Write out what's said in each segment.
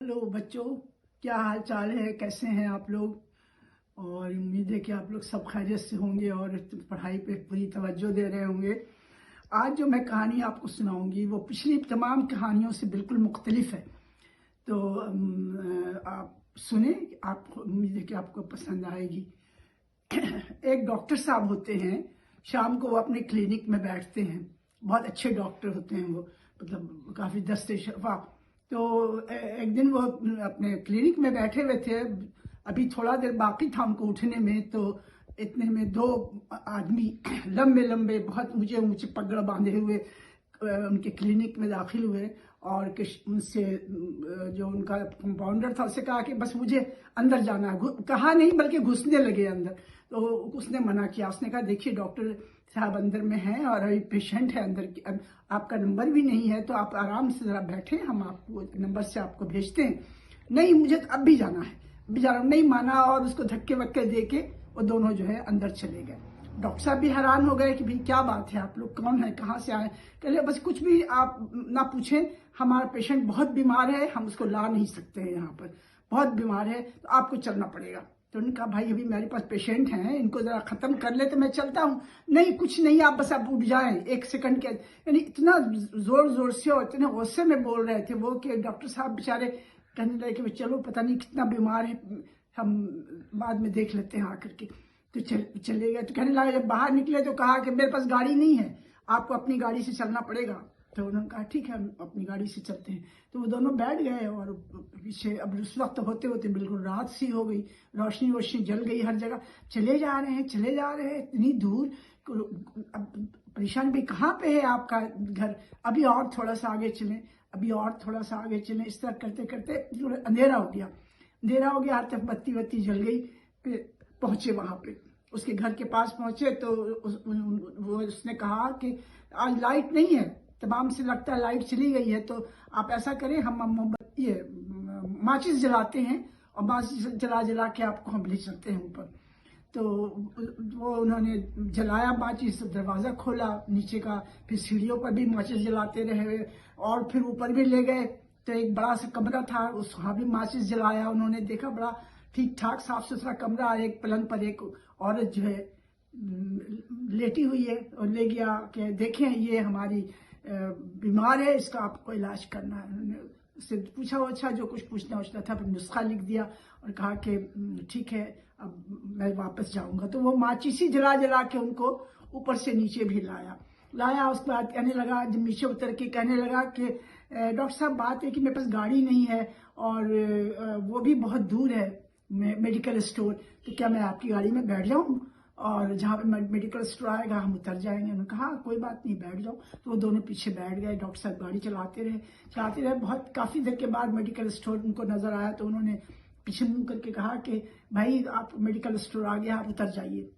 Hello बच्चों, क्या हाल चाल है? कैसे हैं आप लोग? और उम्मीद है कि आप लोग सब खैरियत से होंगे और पढ़ाई पे पूरी तवज्जो दे रहे होंगे। आज जो मैं कहानी आपको सुनाऊंगी वो पिछली तमाम कहानियों से बिल्कुल मुख्तलिफ है। तो आप सुने, आप उम्मीद है कि आपको पसंद आएगी। एक डॉक्टर साहब होते हैं, शाम को वो अपने क्लिनिक में बैठते हैं। बहुत अच्छे डॉक्टर होते हैं वो, मतलब काफ़ी दस्ते शफा। तो एक दिन वो अपने क्लिनिक में बैठे हुए थे, अभी थोड़ा देर बाकी था उनको उठने में, तो इतने में दो आदमी लंबे लंबे बहुत ऊंचे ऊंचे पगड़ बांधे हुए उनके क्लिनिक में दाखिल हुए। और उनसे जो उनका कंपाउंडर था उससे कहा कि बस मुझे अंदर जाना है। कहा नहीं बल्कि घुसने लगे अंदर। तो उसने मना किया। उसने कहा देखिए डॉक्टर साहब अंदर में हैं और अभी पेशेंट है अंदर की, अब आपका नंबर भी नहीं है तो आप आराम से ज़रा बैठे, हम आपको नंबर से आपको भेजते हैं। नहीं मुझे तो अब भी जाना है, अभी जा रहा हूँ। नहीं माना और उसको धक्के वक्के दे के वो दोनों जो है अंदर चले गए। डॉक्टर साहब भी हैरान हो गए कि भाई क्या बात है, आप लोग कौन है, कहाँ से आए? कहले बस कुछ भी आप ना पूछें, हमारा पेशेंट बहुत बीमार है, हम उसको ला नहीं सकते हैं, यहाँ पर बहुत बीमार है तो आपको चलना पड़ेगा। तो उन्होंने कहा भाई अभी मेरे पास पेशेंट हैं, इनको जरा खत्म कर ले तो मैं चलता हूँ। नहीं कुछ नहीं, आप बस आप उठ जाएं एक सेकंड के। यानी इतना जोर जोर से और इतने गुस्से में बोल रहे थे वो कि डॉक्टर साहब बेचारे कहने लगे कि चलो पता नहीं कितना बीमार है, हम बाद में देख लेते हैं आकर के। तो चले गए। तो कहने लगा जब बाहर निकले तो कहा कि मेरे पास गाड़ी नहीं है, आपको अपनी गाड़ी से चलना पड़ेगा। तो उन्होंने कहा ठीक है हम अपनी गाड़ी से चलते हैं। तो वो दोनों बैठ गए और पीछे अब उस वक्त होते होते बिल्कुल रात सी हो गई, रोशनी वोशनी जल गई हर जगह। चले जा रहे हैं इतनी दूर। अब परेशान भी कहाँ पे है आपका घर, अभी और थोड़ा सा आगे चलें, अभी और थोड़ा सा आगे चलें। इस तरह करते करते अंधेरा हो गया हर तरफ बत्ती बत्ती जल गई। फिर पहुंचे वहां पे, उसके घर के पास पहुंचे तो उसने कहा कि आज लाइट नहीं है, तमाम से लगता है लाइट चली गई है, तो आप ऐसा करें हम मोमबत्ती माचिस जलाते हैं और माचिस जला जला के आपको हम ले चलते हैं ऊपर। तो वो उन्होंने जलाया माचिस, दरवाज़ा खोला नीचे का, फिर सीढ़ियों पर भी माचिस जलाते रहे और फिर ऊपर भी ले गए। तो एक बड़ा सा कमरा था, उस वहाँ भी माचिस जलाया। उन्होंने देखा बड़ा ठीक ठाक साफ सुथरा कमरा, एक पलंग पर एक औरत जो है लेटी हुई है, और ले गया कि देखें ये हमारी बीमार है, इसका आपको इलाज करना है। उन्होंने उससे पूछा अच्छा जो कुछ पूछना था, फिर नुस्खा लिख दिया और कहा कि ठीक है अब मैं वापस जाऊंगा। तो वो माचिस ही जला जला के उनको ऊपर से नीचे भी लाया। उसके बाद कहने लगा, जब नीचे उतर के कहने लगा कि डॉक्टर साहब बात है कि मेरे पास गाड़ी नहीं है और वो भी बहुत दूर है मेडिकल स्टोर, तो क्या मैं आपकी गाड़ी में बैठ जाऊं और जहाँ पे मेडिकल स्टोर आएगा हम उतर जाएंगे। उन्होंने कहा कोई बात नहीं बैठ जाओ। तो वो दोनों पीछे बैठ गए। डॉक्टर साहब गाड़ी चलाते रहे। बहुत काफ़ी देर के बाद मेडिकल स्टोर उनको नज़र आया तो उन्होंने पीछे मुंह करके कहा कि भाई आप मेडिकल स्टोर आ गया, आप उतर जाइए।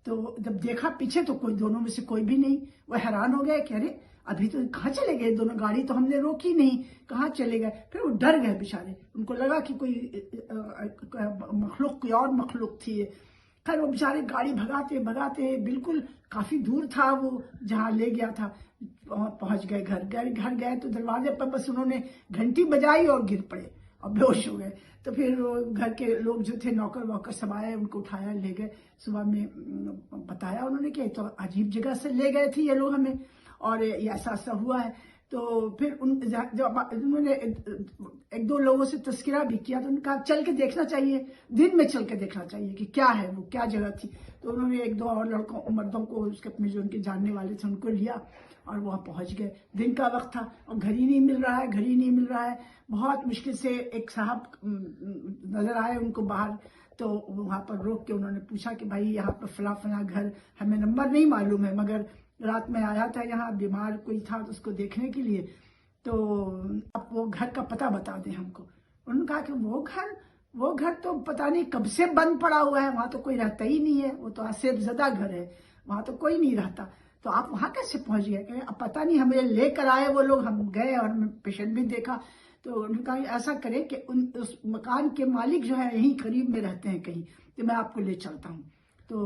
तो जब देखा पीछे तो कोई, दोनों में से कोई भी नहीं। वो हैरान हो गए कि अरे अभी तो कहाँ चले गए दोनों, गाड़ी तो हमने रोकी नहीं, कहाँ चले गए? फिर वो डर गए बेचारे, उनको लगा कि कोई मखलूक, कोई और मखलूक थी। खैर वो बेचारे गाड़ी भगाते भगाते बिल्कुल काफी दूर था वो जहाँ ले गया था, पहुंच गए घर गए तो दरवाजे पर बस उन्होंने घंटी बजाई और गिर पड़े और बेहोश हो गए। तो फिर घर के लोग जो थे, नौकर वोकर सब आए, उनको उठाया ले गए। सुबह में बताया उन्होंने कि तो अजीब जगह से ले गए थे ये लोग हमें और ये ऐसा हुआ है। तो फिर जब उन्होंने एक दो लोगों से तस्करा भी किया तो उनका चल के देखना चाहिए, दिन में चल के देखना चाहिए कि क्या है वो, क्या जगह थी। तो उन्होंने एक दो और मर्दों को, उसके अपने जो उनके जानने वाले थे उनको लिया और वहाँ पहुँच गए। दिन का वक्त था और घर ही नहीं मिल रहा है। बहुत मुश्किल से एक साहब नजर आए उनको बाहर। तो वहाँ पर रोक के उन्होंने पूछा कि भाई यहाँ पर फला घर, हमें नंबर नहीं मालूम है मगर रात में आया था यहाँ, बीमार कोई था तो उसको देखने के लिए, तो आप वो घर का पता बता दें हमको। उन्होंने कहा कि वो घर तो पता नहीं कब से बंद पड़ा हुआ है, वहाँ तो कोई रहता ही नहीं है, वो तो आसेबज़दा घर है, वहाँ तो कोई नहीं रहता। तो आप वहाँ कैसे पहुँच गए? अब पता नहीं, हमें लेकर आए वो लोग, हम गए और पेशेंट भी देखा। तो उन्होंने कहा ऐसा करें कि उस मकान के मालिक जो है यहीं करीब में रहते हैं कहीं, तो मैं आपको ले चलता हूँ। तो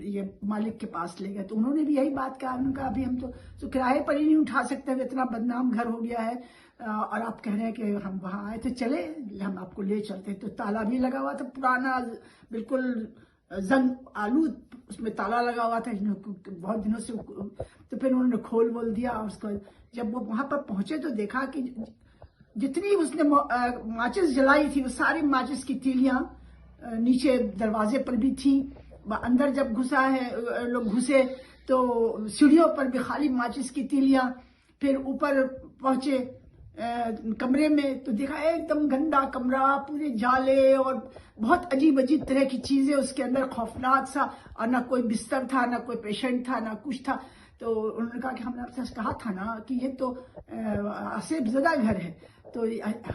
ये मालिक के पास ले गए। तो उन्होंने भी यही बात कहा, उन्होंने कहा अभी हम तो किराए पर ही नहीं उठा सकते, इतना बदनाम घर हो गया है, اور آپ کہہ رہے ہیں کہ ہم وہاں آئے تھے، چلے ہم آپ کو لے چلتے. تو تالا بھی لگا ہوا تھا، پرانا بالکل زنگ آلود، اس میں تالا لگا ہوا تھا بہت دنوں سے. تو پھر انہوں نے کھول بول دیا. اس کو جب وہ وہاں پر پہنچے تو دیکھا کہ جتنی اس نے ماچس جلائی تھی وہ ساری ماچس کی تیلیاں نیچے دروازے پر بھی تھیں. اندر جب لوگ گھسے تو سیڑھیوں پر بھی خالی ماچس کی تیلیاں. پھر اوپر پہنچے کمرے میں تو دیکھا ایک دم گندا کمرہ، پورے جالے اور بہت عجیب عجیب طرح کی چیزیں اس کے اندر، خوفناک سا. اور نہ کوئی بستر تھا، نہ کوئی پیشنٹ تھا، نہ کچھ تھا. تو انہوں نے کہا کہ ہم نے آپ سے کہا تھا نا کہ یہ تو آصف زدہ گھر ہے، تو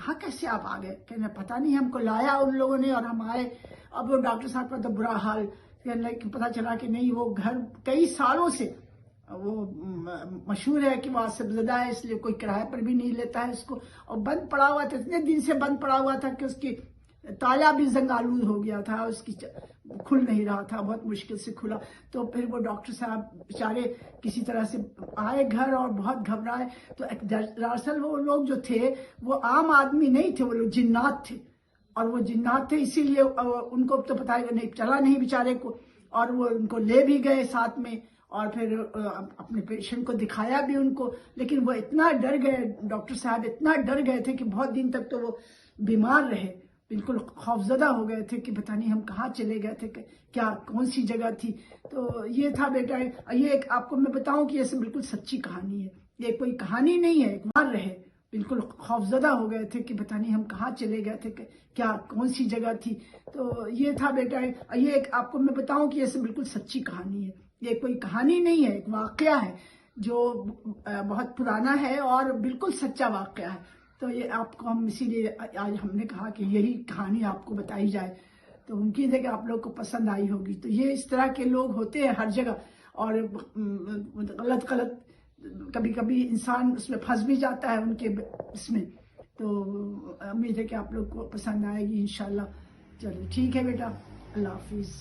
ہاں کیسے آپ آ گئے؟ کہنا پتہ نہیں، ہم کو لایا ان لوگوں نے اور ہم آئے. اب وہ ڈاکٹر صاحب کا تو برا حال، پتہ چلا کہ نہیں، وہ گھر کئی سالوں سے وہ مشہور ہے کہ وہ آصف زدہ ہے، اس لیے کوئی کرایہ پر بھی نہیں لیتا ہے اس کو. اور بند پڑا ہوا تھا، اتنے دن سے بند پڑا ہوا تھا کہ اس کی تالا بھی زنگ آلود ہو گیا تھا، اس کی کھل نہیں رہا تھا، بہت مشکل سے کھلا. تو پھر وہ ڈاکٹر صاحب بیچارے کسی طرح سے آئے گھر اور بہت گھبرائے. تو دراصل وہ لوگ جو تھے وہ عام آدمی نہیں تھے، وہ لوگ جنات تھے. اور وہ جنات تھے اسی لیے ان کو تو پتہ نہیں چلا نہیں بیچارے کو. اور وہ ان کو لے بھی گئے ساتھ میں اور پھر اپنے پیشنٹ کو دکھایا بھی ان کو. لیکن وہ اتنا ڈر گئے، ڈاکٹر صاحب اتنا ڈر گئے تھے کہ بہت دن تک تو وہ بیمار رہے، بالکل خوفزدہ ہو گئے تھے کہ پتہ نہیں ہم کہاں چلے گئے تھے، کیا کون سی جگہ تھی. تو یہ تھا بیٹا. یہ ایک آپ کو میں بتاؤں کہ یہ بالکل سچی کہانی ہے، یہ کوئی کہانی نہیں ہے. ایک بار رہے، بالکل خوفزدہ ہو گئے تھے کہ پتہ نہیں ہم کہاں چلے گئے تھے، کیا کون سی جگہ تھی. تو یہ تھا بیٹا. یہ ایک آپ کو میں بتاؤں کہ یہ بالکل سچی کہانی ہے، یہ کوئی کہانی نہیں ہے، ایک واقعہ ہے جو بہت پرانا ہے اور بالکل سچا واقعہ ہے. تو یہ آپ کو ہم اسی لیے آج ہم نے کہا کہ یہی کہانی آپ کو بتائی جائے. تو امید ہے کہ آپ لوگ کو پسند آئی ہوگی. تو یہ اس طرح کے لوگ ہوتے ہیں ہر جگہ، اور غلط کبھی کبھی انسان اس میں پھنس بھی جاتا ہے ان کے اس میں. تو امید ہے کہ آپ لوگ کو پسند آئے گی انشاءاللہ. چلو ٹھیک ہے بیٹا، اللہ حافظ.